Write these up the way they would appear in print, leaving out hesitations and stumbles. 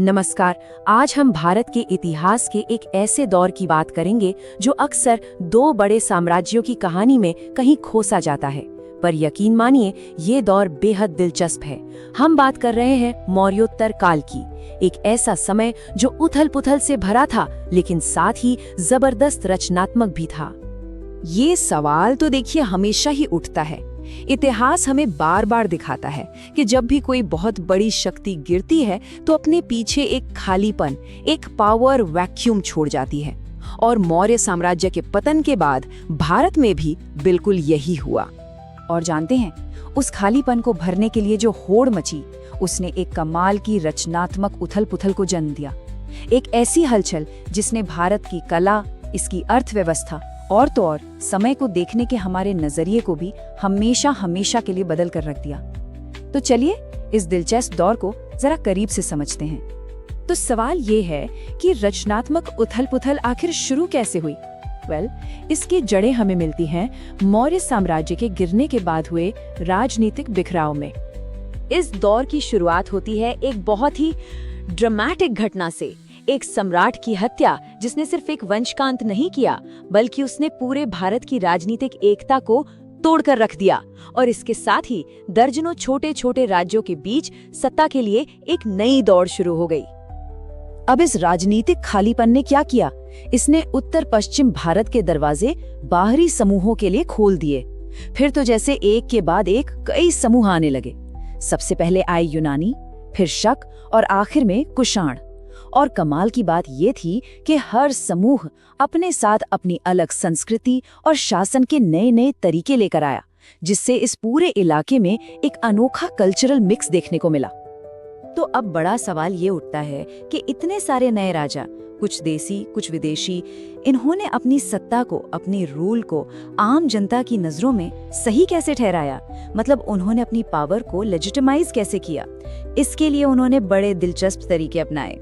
नमस्कार। आज हम भारत के इतिहास के एक ऐसे दौर की बात करेंगे जो अक्सर दो बड़े साम्राज्यों की कहानी में कहीं खोसा जाता है, पर यकीन मानिए ये दौर बेहद दिलचस्प है। हम बात कर रहे हैं मौर्योत्तर काल की, एक ऐसा समय जो उथल-पुथल से भरा था लेकिन साथ ही जबरदस्त रचनात्मक भी था। ये सवाल तो देखिए हमेशा ही उठता है। इतिहास हमें बार बार दिखाता है कि जब भी कोई बहुत बड़ी शक्ति गिरती है तो अपने पीछे एक खालीपन, एक पावर वैक्यूम छोड़ जाती है। और मौर्य साम्राज्य के पतन के बाद भारत में भी बिल्कुल यही हुआ। और जानते हैं, उस खालीपन को भरने के लिए जो होड़ मची, उसने एक कमाल की रचनात्मक उथल-पुथल को जन्म दिया। एक ऐसी हलचल जिसने भारत की कला, इसकी अर्थव्यवस्था और तो और समय को देखने के हमारे नजरिए को भी हमेशा हमेशा के लिए बदल कर रख दिया। तो चलिए इस दिलचस्प दौर को जरा करीब से समझते हैं। तो सवाल ये है कि रचनात्मक उथल-पुथल आखिर शुरू कैसे हुई? इसकी जड़ें हमें मिलती हैं मौर्य साम्राज्य के गिरने के बाद हुए राजनीतिक बिखराव में। इस दौर की शुरुआत होती है एक बहुत ही ड्रामेटिक घटना से, एक सम्राट की हत्या जिसने सिर्फ एक वंश का अंत नहीं किया बल्कि उसने पूरे भारत की राजनीतिक एकता को तोड़कर रख दिया। और इसके साथ ही दर्जनों छोटे छोटे राज्यों के बीच सत्ता के लिए एक नई दौड़ शुरू हो गई। अब इस राजनीतिक खालीपन ने क्या किया? इसने उत्तर पश्चिम भारत के दरवाजे बाहरी समूहों के लिए खोल दिए। फिर तो जैसे एक के बाद एक कई समूह आने लगे। सबसे पहले आए यूनानी, फिर शक और आखिर में कुषाण। और कमाल की बात ये थी कि हर समूह अपने साथ अपनी अलग संस्कृति और शासन के नए नए तरीके लेकर आया, जिससे इस पूरे इलाके में एक अनोखा कल्चरल मिक्स देखने को मिला। तो अब बड़ा सवाल ये उठता है कि इतने सारे नए राजा, कुछ देसी कुछ विदेशी, इन्होंने अपनी सत्ता को, अपनी रूल को आम जनता की नजरों में सही कैसे ठहराया? मतलब उन्होंने अपनी पावर को लेजिटिमाइज कैसे किया? इसके लिए उन्होंने बड़े दिलचस्प तरीके अपनाए।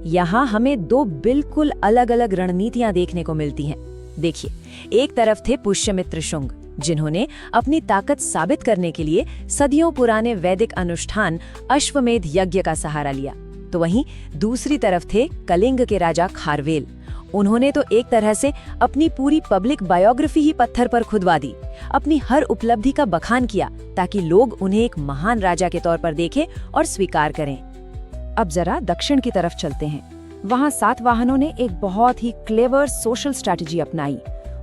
यहाँ हमें दो बिल्कुल अलग अलग रणनीतियां देखने को मिलती हैं। देखिए, एक तरफ थे पुष्यमित्र शुंग, जिन्होंने अपनी ताकत साबित करने के लिए सदियों पुराने वैदिक अनुष्ठान अश्वमेध यज्ञ का सहारा लिया। तो वहीं दूसरी तरफ थे कलिंग के राजा खारवेल। उन्होंने तो एक तरह से अपनी पूरी पब्लिक बायोग्राफी ही पत्थर पर खुदवा दी, अपनी हर उपलब्धि का बखान किया ताकि लोग उन्हें एक महान राजा के तौर पर देखें और स्वीकार करें। अब जरा दक्षिण की तरफ चलते हैं। वहां सातवाहनों ने एक बहुत ही क्लेवर सोशल स्ट्रैटेजी अपनाई।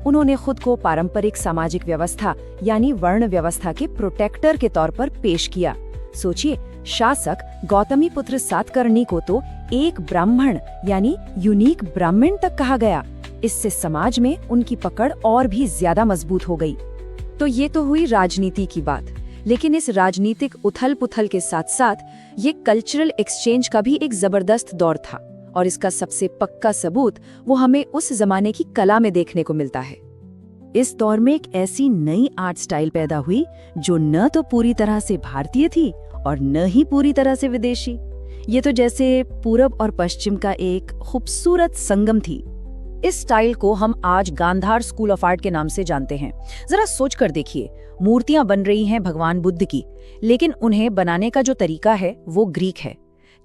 उन्होंने खुद को पारंपरिक सामाजिक व्यवस्था यानी वर्ण व्यवस्था के प्रोटेक्टर के तौर पर पेश किया। सोचिए, शासक गौतमीपुत्र सातकर्णी को तो एक ब्राह्मण यानी यूनिक ब्राह्मण तक कहा गया। इससे समाज में उनकी पकड़ और भी ज्यादा मजबूत हो गई। तो ये तो हुई राजनीति की बात, लेकिन इस राजनीतिक उथल-पुथल के साथ साथ ये कल्चरल एक्सचेंज का भी एक जबरदस्त दौर था। और इसका सबसे पक्का सबूत वो हमें उस जमाने की कला में देखने को मिलता है। इस दौर में एक ऐसी नई आर्ट स्टाइल पैदा हुई जो न तो पूरी तरह से भारतीय थी और न ही पूरी तरह से विदेशी। ये तो जैसे पूरब और पश्चिम का एक खूबसूरत संगम थी। इस स्टाइल को हम आज गांधार स्कूल ऑफ आर्ट के नाम से जानते हैं। जरा सोच कर देखिए, मूर्तियां बन रही हैं भगवान बुद्ध की, लेकिन उन्हें बनाने का जो तरीका है वो ग्रीक है।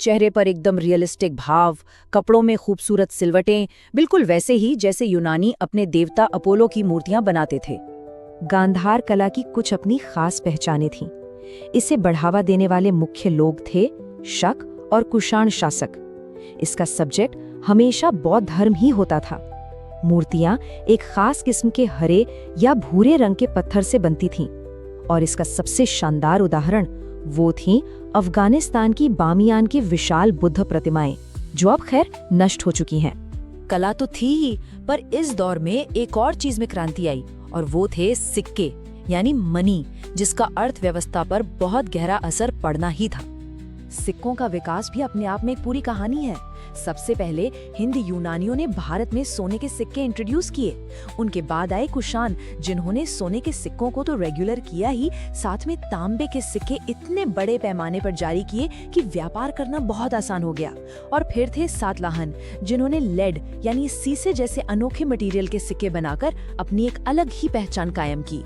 चेहरे पर एकदम रियलिस्टिक भाव, कपड़ों में खूबसूरत सिलवटें, बिल्कुल वैसे ही जैसे यूनानी अपने देवता अपोलो की मूर्तियां बनाते थे। गांधार कला की कुछ अपनी खास पहचानें थीं। इसे बढ़ावा देने वाले मुख्य लोग थे शक और कुषाण शासक। इसका सब्जेक्ट हमेशा बौद्ध धर्म ही होता था। मूर्तियां एक खास किस्म के हरे या भूरे रंग के पत्थर से बनती थीं, और इसका सबसे शानदार उदाहरण वो थीं अफगानिस्तान की बामियान की विशाल बुद्ध प्रतिमाएं, जो अब खैर नष्ट हो चुकी हैं। कला तो थी ही, पर इस दौर में एक और चीज में क्रांति आई, और वो थे सिक्के यानी मनी, जिसका अर्थव्यवस्था पर बहुत गहरा असर पड़ना ही था। सिक्कों का विकास भी अपने आप में एक पूरी कहानी है। सबसे पहले हिंद यूनानियों ने भारत में सोने के सिक्के इंट्रोड्यूस किए। उनके बाद आए कुषाण, जिन्होंने सोने के सिक्कों को तो रेगुलर किया ही, साथ में तांबे के सिक्के इतने बड़े पैमाने पर जारी किए कि व्यापार करना बहुत आसान हो गया। और फिर थे सातवाहन, जिन्होंने लेड यानी सीसे जैसे अनोखे मटेरियल के सिक्के बनाकर अपनी एक अलग ही पहचान कायम की।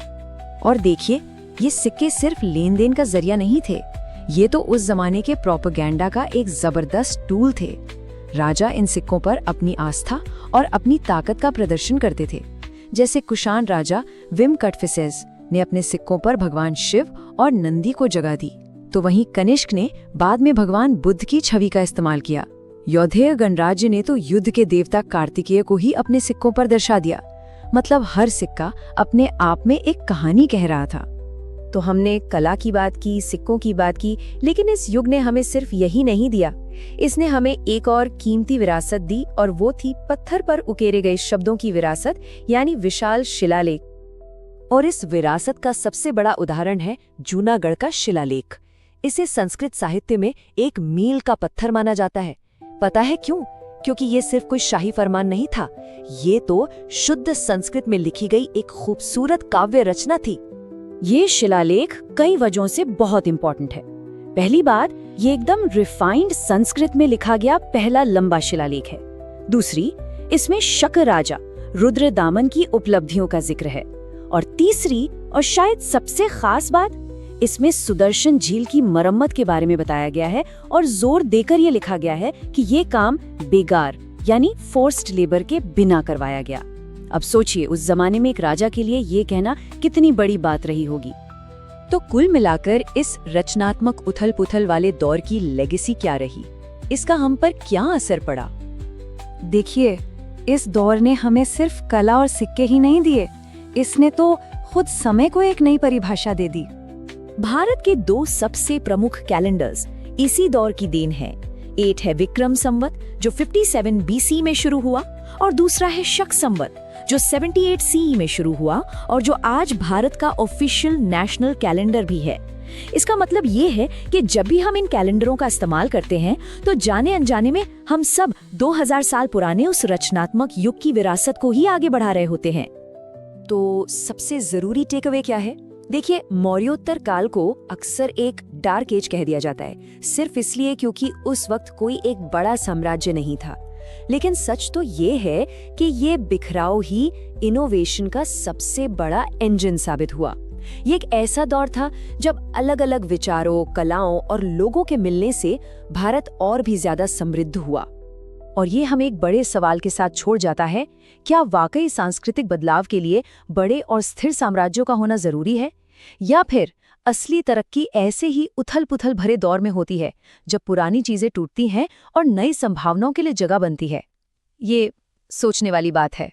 और देखिए, ये सिक्के सिर्फ लेन देन का जरिया नहीं थे, ये तो उस जमाने के प्रोपेगेंडा का एक जबरदस्त टूल थे। राजा इन सिक्कों पर अपनी आस्था और अपनी ताकत का प्रदर्शन करते थे। जैसे कुषाण राजा विम कटफिसेस ने अपने सिक्कों पर भगवान शिव और नंदी को जगह दी, तो वहीं कनिष्क ने बाद में भगवान बुद्ध की छवि का इस्तेमाल किया। यौधेय गणराज्य ने तो युद्ध के देवता कार्तिकेय को ही अपने सिक्कों पर दर्शा दिया। मतलब हर सिक्का अपने आप में एक कहानी कह रहा था। तो हमने कला की बात की, सिक्कों की बात की, लेकिन इस युग ने हमें सिर्फ यही नहीं दिया। इसने हमें एक और कीमती विरासत दी, और वो थी पत्थर पर उकेरे गए शब्दों की विरासत, यानी विशाल शिलालेख। और इस विरासत का सबसे बड़ा उदाहरण है जूनागढ़ का शिलालेख। इसे संस्कृत साहित्य में एक मील का पत्थर माना जाता है। पता है क्यों? क्योंकि ये सिर्फ कोई शाही फरमान नहीं था, ये तो शुद्ध संस्कृत में लिखी गई एक खूबसूरत काव्य रचना थी। ये शिलालेख कई वजहों से बहुत इंपॉर्टेंट है। पहली बात, ये एकदम रिफाइंड संस्कृत में लिखा गया पहला लंबा शिलालेख है। दूसरी, इसमें शक राजा रुद्रदामन की उपलब्धियों का जिक्र है। और तीसरी और शायद सबसे खास बात, इसमें सुदर्शन झील की मरम्मत के बारे में बताया गया है, और जोर देकर ये लिखा गया है कि ये काम बेगार यानी फोर्स्ड लेबर के बिना करवाया गया। अब सोचिए, उस जमाने में एक राजा के लिए ये कहना कितनी बड़ी बात रही होगी। तो कुल मिलाकर इस रचनात्मक उथल-पुथल वाले दौर की लेगेसी क्या रही? इसका हम पर क्या असर पड़ा? देखिए, इस दौर ने हमें सिर्फ कला और सिक्के ही नहीं दिए, इसने तो खुद समय को एक नई परिभाषा दे दी। भारत के दो सबसे प्रमुख कैलेंडर्स इसी दौर की देन है। एक है विक्रम संवत जो 57 BC में शुरू हुआ, और दूसरा है शक संवत जो 78 CE में शुरू हुआ, और जो आज भारत का ऑफिशियल नेशनल कैलेंडर भी है। इसका मतलब ये है कि जब भी हम इन कैलेंडरों का इस्तेमाल करते हैं, तो जाने अनजाने में हम सब 2000 साल पुराने उस रचनात्मक युग की विरासत को ही आगे बढ़ा रहे होते हैं। तो सबसे जरूरी टेक अवे क्या है? देखिए, मौर्योत्तर काल को अक्सर एक डार्क एज कह दिया जाता है, सिर्फ इसलिए क्योंकि उस वक्त कोई एक बड़ा साम्राज्य नहीं था। लेकिन सच तो ये है कि ये बिखराव ही इनोवेशन का सबसे बड़ा इंजन साबित हुआ। ये एक ऐसा दौर था जब अलग अलग विचारों, कलाओं और लोगों के मिलने से भारत और भी ज्यादा समृद्ध हुआ। और ये हमें एक बड़े सवाल के साथ छोड़ जाता है, क्या वाकई सांस्कृतिक बदलाव के लिए बड़े और स्थिर साम्राज्यों का होना जरूरी है, या फिर असली तरक्की ऐसे ही उथल-पुथल भरे दौर में होती है जब पुरानी चीजें टूटती हैं और नई संभावनाओं के लिए जगह बनती है? ये सोचने वाली बात है।